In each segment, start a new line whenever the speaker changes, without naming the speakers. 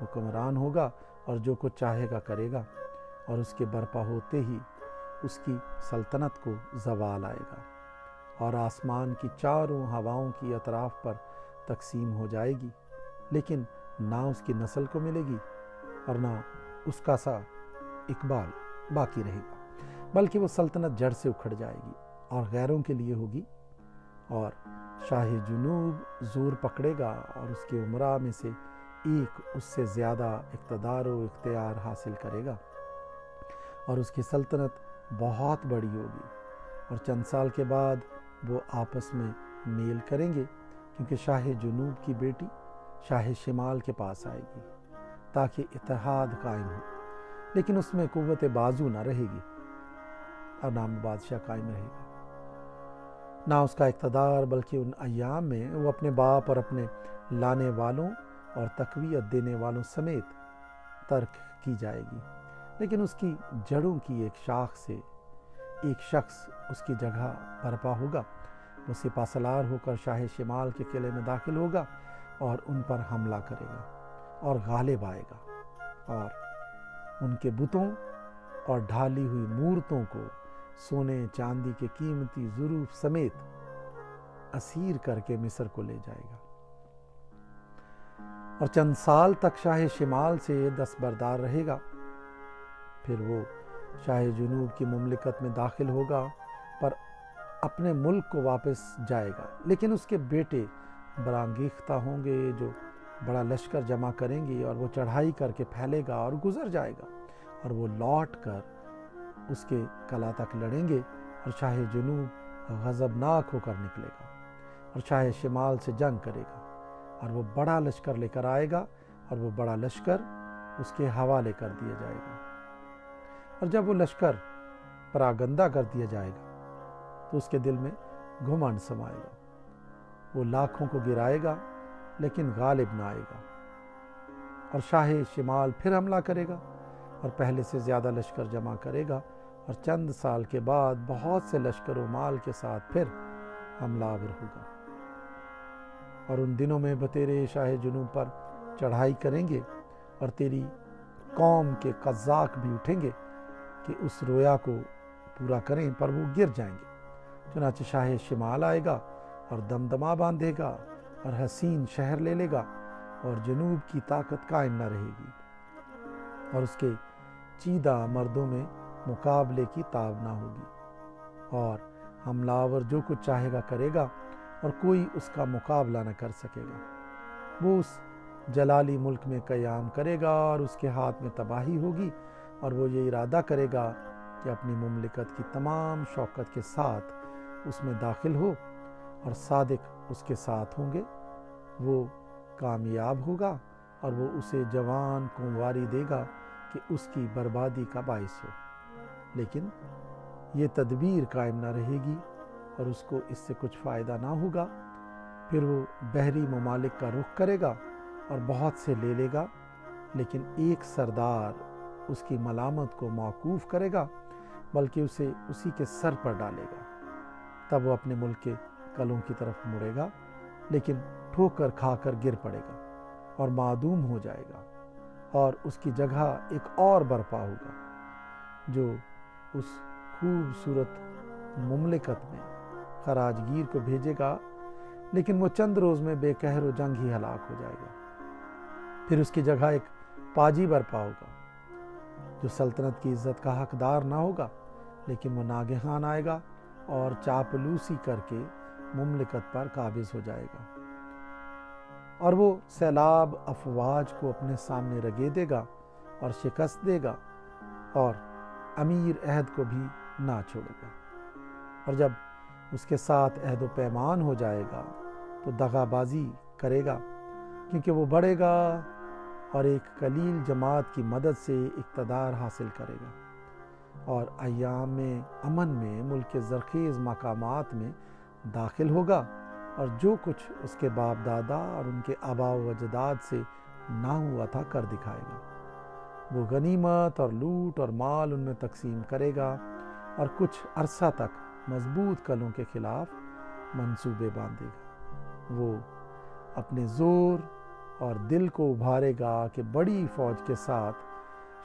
حکمران ہوگا اور جو کچھ چاہے گا کرے گا، اور اس کے برپا ہوتے ہی اس کی سلطنت کو زوال آئے گا اور آسمان کی چاروں ہواؤں کی اطراف پر تقسیم ہو جائے گی، لیکن نہ اس کی نسل کو ملے گی اور نہ اس کا سا اقبال باقی رہے گا، بلکہ وہ سلطنت جڑ سے اکھڑ جائے گی اور غیروں کے لیے ہوگی، اور شاہ جنوب زور پکڑے گا اور اس کے عمراء میں سے ایک اس سے زیادہ اقتدار و اختیار حاصل کرے گا، اور اس کی سلطنت بہت بڑی ہوگی، اور چند سال کے بعد وہ آپس میں میل کریں گے، کیونکہ شاہ جنوب کی بیٹی شاہ شمال کے پاس آئے گی تاکہ اتحاد قائم ہو، لیکن اس میں قوت بازو نہ رہے گی اور نام بادشاہ قائم رہے گا، نہ اس کا اقتدار، بلکہ ان ایام میں وہ اپنے باپ اور اپنے لانے والوں اور تقویت دینے والوں سمیت ترک کی جائے گی، لیکن اس کی جڑوں کی ایک شاخ سے ایک شخص اس کی جگہ برپا ہوگا، وہ سپہ سالار ہو کر شاہ شمال کے قلعے میں داخل ہوگا اور ان پر حملہ کرے گا اور غالب آئے گا، اور ان کے بتوں اور ڈھالی ہوئی مورتوں کو سونے چاندی کے قیمتی ظروف سمیت اسیر کر کے مصر کو لے جائے گا، اور چند سال تک شاہ شمال سے دستبردار رہے گا، پھر وہ شاہ جنوب کی مملکت میں داخل ہوگا پر اپنے ملک کو واپس جائے گا، لیکن اس کے بیٹے برانگیختہ ہوں گے جو بڑا لشکر جمع کریں گے، اور وہ چڑھائی کر کے پھیلے گا اور گزر جائے گا، اور وہ لوٹ کر اس کے قلعہ تک لڑیں گے، اور شاہ جنوب غضبناک ہو کر نکلے گا اور شاہ شمال سے جنگ کرے گا، اور وہ بڑا لشکر لے کر آئے گا، اور وہ بڑا لشکر اس کے حوالے کر دیا جائے گا، اور جب وہ لشکر پراگندہ کر دیا جائے گا تو اس کے دل میں گھمنڈ سمائے گا، وہ لاکھوں کو گرائے گا لیکن غالب نہ آئے گا، اور شاہ شمال پھر حملہ کرے گا اور پہلے سے زیادہ لشکر جمع کرے گا، اور چند سال کے بعد بہت سے لشکر و مال کے ساتھ پھر حملہ آور ہوگا، اور ان دنوں میں بتیرے شاہ جنوب پر چڑھائی کریں گے، اور تیری قوم کے قزاق بھی اٹھیں گے کہ اس رویا کو پورا کریں، پر وہ گر جائیں گے، چنانچہ شاہ شمال آئے گا اور دمدمہ باندھے گا اور حسین شہر لے لے گا، اور جنوب کی طاقت قائم نہ رہے گی، اور اس کے چیدہ مردوں میں مقابلے کی تاب نہ ہوگی، اور حملہ آور جو کچھ چاہے گا کرے گا اور کوئی اس کا مقابلہ نہ کر سکے گا، وہ اس جلالی ملک میں قیام کرے گا اور اس کے ہاتھ میں تباہی ہوگی، اور وہ یہ ارادہ کرے گا کہ اپنی مملکت کی تمام شوکت کے ساتھ اس میں داخل ہو، اور صادق اس کے ساتھ ہوں گے، وہ کامیاب ہوگا، اور وہ اسے جوان کنواری دے گا کہ اس کی بربادی کا باعث ہو، لیکن یہ تدبیر قائم نہ رہے گی اور اس کو اس سے کچھ فائدہ نہ ہوگا، پھر وہ بحری ممالک کا رخ کرے گا اور بہت سے لے لے گا، لیکن ایک سردار اس کی ملامت کو موقوف کرے گا، بلکہ اسے اسی کے سر پر ڈالے گا، تب وہ اپنے ملک کے قلعوں کی طرف مڑے گا، لیکن ٹھوکر کھا کر گر پڑے گا اور معدوم ہو جائے گا، اور اس کی جگہ ایک اور برپا ہوگا جو اس خوبصورت مملکت میں خراج گیر کو بھیجے گا، لیکن وہ چند روز میں بے قہر و جنگ ہی ہلاک ہو جائے گا، پھر اس کی جگہ ایک پاجی برپا ہوگا جو سلطنت کی عزت کا حقدار نہ ہوگا، لیکن وہ ناگہان آئے گا اور چاپلوسی کر کے مملکت پر قابض ہو جائے گا، اور وہ سیلاب افواج کو اپنے سامنے رگے دے گا اور شکست دے گا، اور امیر عہد کو بھی نہ چھوڑے گا، اور جب اس کے ساتھ عہد و پیمان ہو جائے گا تو دغا بازی کرے گا، کیونکہ وہ بڑھے گا اور ایک قلیل جماعت کی مدد سے اقتدار حاصل کرے گا، اور ایام میں امن میں ملک کے زرخیز مقامات میں داخل ہوگا، اور جو کچھ اس کے باپ دادا اور ان کے آباء و اجداد سے نہ ہوا تھا کر دکھائے گا، وہ غنیمت اور لوٹ اور مال ان میں تقسیم کرے گا، اور کچھ عرصہ تک مضبوط قلعوں کے خلاف منصوبے باندھے گا، وہ اپنے زور اور دل کو ابھارے گا کہ بڑی فوج کے ساتھ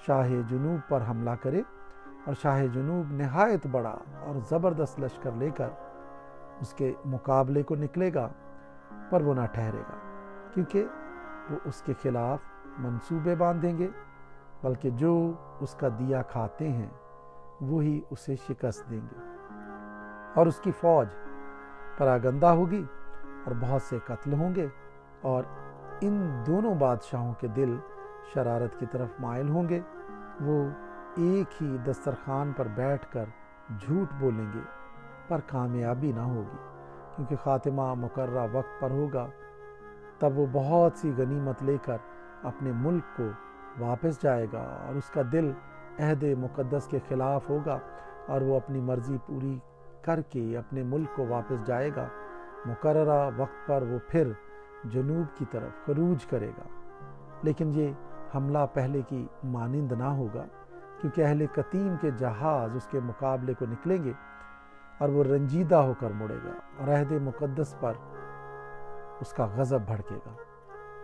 شاہ جنوب پر حملہ کرے، اور شاہ جنوب نہایت بڑا اور زبردست لشکر لے کر اس کے مقابلے کو نکلے گا، پر وہ نہ ٹھہرے گا، کیونکہ وہ اس کے خلاف منصوبے باندھیں گے، بلکہ جو اس کا دیا کھاتے ہیں وہی اسے شکست دیں گے، اور اس کی فوج پراگندہ ہوگی اور بہت سے قتل ہوں گے، اور ان دونوں بادشاہوں کے دل شرارت کی طرف مائل ہوں گے۔ وہ ایک ہی دسترخوان پر بیٹھ کر جھوٹ بولیں گے، پر کامیابی نہ ہوگی، کیونکہ خاتمہ مقررہ وقت پر ہوگا۔ تب وہ بہت سی غنیمت لے کر اپنے ملک کو واپس جائے گا، اور اس کا دل عہد مقدس کے خلاف ہوگا، اور وہ اپنی مرضی پوری کر کے اپنے ملک کو واپس جائے گا۔ مقررہ وقت پر وہ پھر جنوب کی طرف خروج کرے گا، لیکن یہ حملہ پہلے کی مانند نہ ہوگا، کیونکہ اہل قتیم کے جہاز اس کے مقابلے کو نکلیں گے، اور وہ رنجیدہ ہو کر مڑے گا، اور عہد مقدس پر اس کا غضب بھڑکے گا،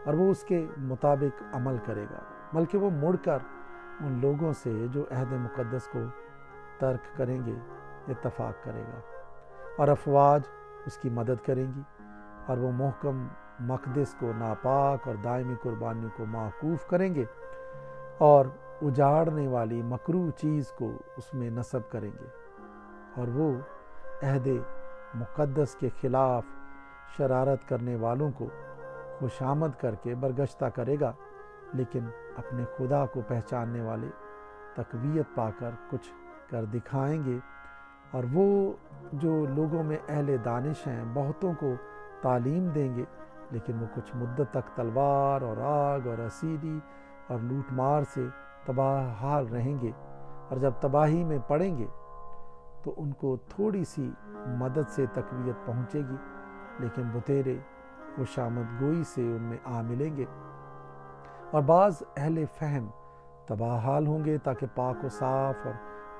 اور وہ اس کے مطابق عمل کرے گا، بلکہ وہ مڑ کر ان لوگوں سے جو عہد مقدس کو ترک کریں گے اتفاق کرے گا، اور افواج اس کی مدد کریں گی، اور وہ محکم مقدس کو ناپاک اور دائمی قربانیوں کو معکوف کریں گے، اور اجاڑنے والی مکروہ چیز کو اس میں نصب کریں گے، اور وہ عہد مقدس کے خلاف شرارت کرنے والوں کو خوشامد کر کے برگشتہ کرے گا، لیکن اپنے خدا کو پہچاننے والے تقویت پا کر کچھ کر دکھائیں گے، اور وہ جو لوگوں میں اہل دانش ہیں بہتوں کو تعلیم دیں گے، لیکن وہ کچھ مدت تک تلوار اور آگ اور اسیری اور لوٹ مار سے تباہ حال رہیں گے، اور جب تباہی میں پڑیں گے تو ان کو تھوڑی سی مدد سے تقویت پہنچے گی، لیکن بتیرے خوشامد گوئی سے ان میں آ ملیں گے، اور بعض اہل فہم تباہ حال ہوں گے تاکہ پاک و صاف اور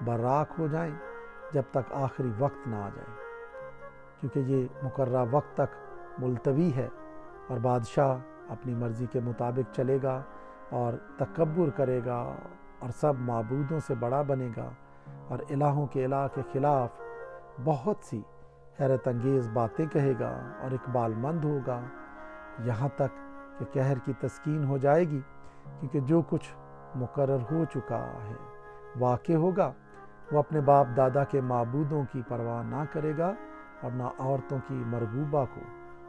براق ہو جائیں جب تک آخری وقت نہ آ جائے، کیونکہ یہ مقررہ وقت تک ملتوی ہے، اور بادشاہ اپنی مرضی کے مطابق چلے گا اور تکبر کرے گا، اور سب معبودوں سے بڑا بنے گا، اور الہوں کے الہ کے خلاف بہت سی حیرت انگیز باتیں کہے گا، اور اقبال مند ہوگا، یہاں تک کہ قہر کی تسکین ہو جائے گی، کیونکہ جو کچھ مقرر ہو چکا ہے واقع ہوگا۔ وہ اپنے باپ دادا کے معبودوں کی پرواہ نہ کرے گا، اور نہ عورتوں کی مرغوبہ کو،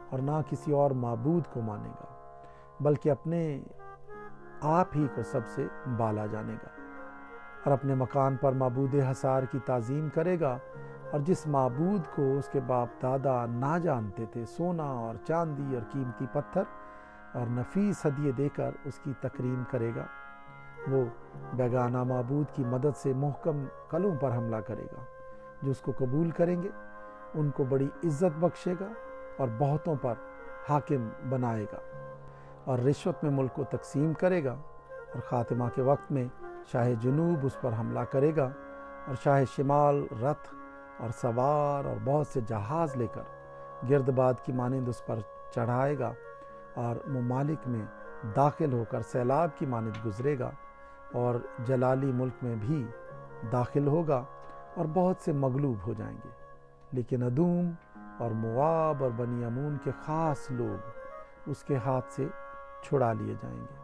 اور نہ کسی اور معبود کو مانے گا، بلکہ اپنے آپ ہی کو سب سے بالا جانے گا، اور اپنے مکان پر معبود حصار کی تعظیم کرے گا، اور جس معبود کو اس کے باپ دادا نہ جانتے تھے سونا اور چاندی اور قیمتی پتھر اور نفیس ہدیے دے کر اس کی تکریم کرے گا۔ وہ بیگانہ معبود کی مدد سے محکم قلعوں پر حملہ کرے گا، جو اس کو قبول کریں گے ان کو بڑی عزت بخشے گا، اور بہتوں پر حاکم بنائے گا، اور رشوت میں ملک کو تقسیم کرے گا، اور خاتمہ کے وقت میں شاہ جنوب اس پر حملہ کرے گا، اور شاہ شمال رتھ اور سوار اور بہت سے جہاز لے کر گرد باد کی مانند اس پر چڑھائے گا، اور ممالک میں داخل ہو کر سیلاب کی مانند گزرے گا، اور جلالی ملک میں بھی داخل ہوگا، اور بہت سے مغلوب ہو جائیں گے، لیکن ادوم اور مواب اور بنی امون کے خاص لوگ اس کے ہاتھ سے چھڑا لیے جائیں گے۔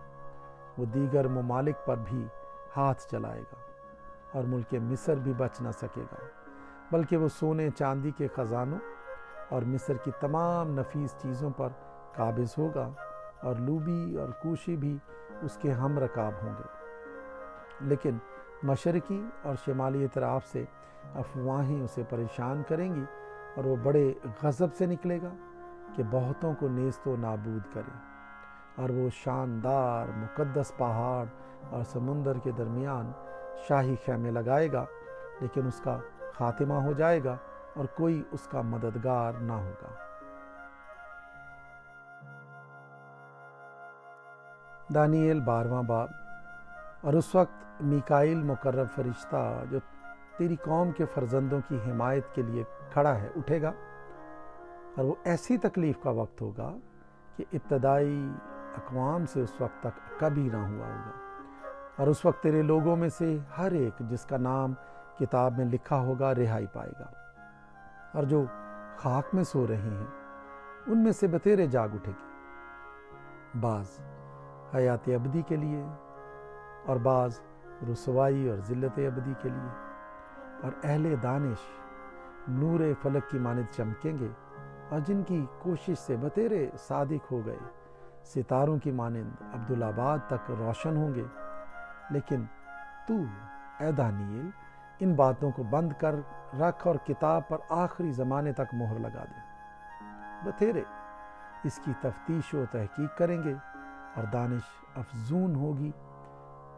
وہ دیگر ممالک پر بھی ہاتھ چلائے گا، اور ملک مصر بھی بچ نہ سکے گا، بلکہ وہ سونے چاندی کے خزانوں اور مصر کی تمام نفیس چیزوں پر قابض ہوگا، اور لوبی اور کوشی بھی اس کے ہم رکاب ہوں گے، لیکن مشرقی اور شمالی اطراف سے افواہیں اسے پریشان کریں گی، اور وہ بڑے غضب سے نکلے گا کہ بہتوں کو نیست و نابود کرے، اور وہ شاندار مقدس پہاڑ اور سمندر کے درمیان شاہی خیمے لگائے گا، لیکن اس کا خاتمہ ہو جائے گا، اور کوئی اس کا مددگار نہ ہوگا۔ دانییل 12واں باب۔ اور اس وقت میکائیل مقرب فرشتہ جو تیری قوم کے فرزندوں کی حمایت کے لیے کھڑا ہے اٹھے گا، اور وہ ایسی تکلیف کا وقت ہوگا کہ ابتدائی اقوام سے اس وقت تک کبھی نہ ہوا ہوگا، اور اس وقت تیرے لوگوں میں سے ہر ایک جس کا نام کتاب میں لکھا ہوگا رہائی پائے گا، اور جو خاک میں سو رہے ہیں ان میں سے بتیرے جاگ اٹھے گی، بعض حیات ابدی کے لیے اور بعض رسوائی اور ذلت ابدی کے لیے، اور اہل دانش نور فلک کی مانند چمکیں گے، اور جن کی کوشش سے بتیرے صادق ہو گئے ستاروں کی مانند عبدالآباد تک روشن ہوں گے۔ لیکن تو اے دانییل ان باتوں کو بند کر رکھ اور کتاب پر آخری زمانے تک مہر لگا دے۔ بتیرے اس کی تفتیش و تحقیق کریں گے اور دانش افزون ہوگی۔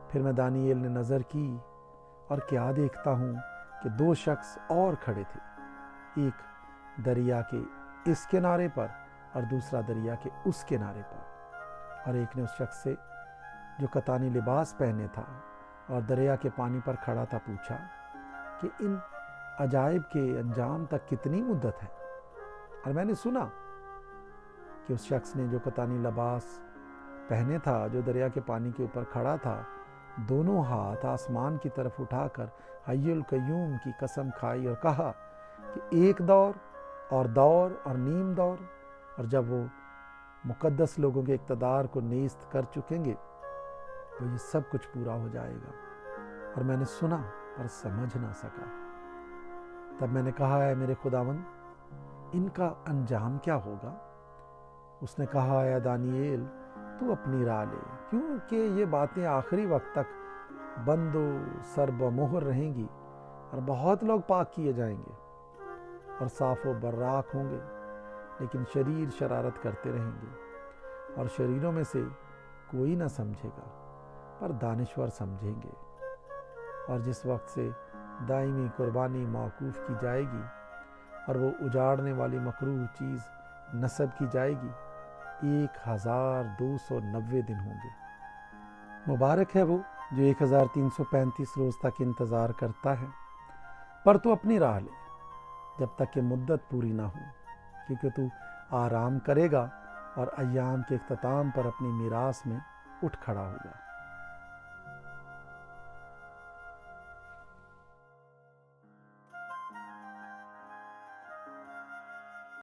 پھر میں دانییل نے نظر کی اور کیا دیکھتا ہوں کہ دو شخص اور کھڑے تھے، ایک دریا کے اس کنارے پر اور دوسرا دریا کے اس کنارے پر، اور ایک نے اس شخص سے جو کتانی لباس پہنے تھا اور دریا کے پانی پر کھڑا تھا پوچھا کہ ان عجائب کے انجام تک کتنی مدت ہے؟ اور میں نے سنا کہ اس شخص نے جو کتانی لباس پہنے تھا جو دریا کے پانی کے اوپر کھڑا تھا دونوں ہاتھ آسمان کی طرف اٹھا کر حی القیوم کی قسم کھائی اور کہا کہ ایک دور اور دور اور نیم دور، اور جب وہ مقدس لوگوں کے اقتدار کو نیست کر چکیں گے تو یہ سب کچھ پورا ہو جائے گا۔ اور میں نے سنا پر سمجھ نہ سکا۔ تب میں نے کہا اے میرے خداوند ان کا انجام کیا ہوگا؟ اس نے کہا اے دانییل تو اپنی راہ لے، کیونکہ یہ باتیں آخری وقت تک بند و سر بمہر رہیں گی، اور بہت لوگ پاک کیے جائیں گے اور صاف و براق ہوں گے، لیکن شریر شرارت کرتے رہیں گے، اور شریروں میں سے کوئی نہ سمجھے گا پر دانشور سمجھیں گے۔ اور جس وقت سے دائمی قربانی موقوف کی جائے گی اور وہ اجاڑنے والی مکروہ چیز نصب کی جائے گی 1290 دن ہوں گے۔ مبارک ہے وہ جو 1335 روز تک انتظار کرتا ہے، پر تو اپنی راہ لے جب تک کہ مدت پوری نہ ہو، کیونکہ تو آرام کرے گا اور ایام کے اختتام پر اپنی میراث میں اٹھ کھڑا ہوگا۔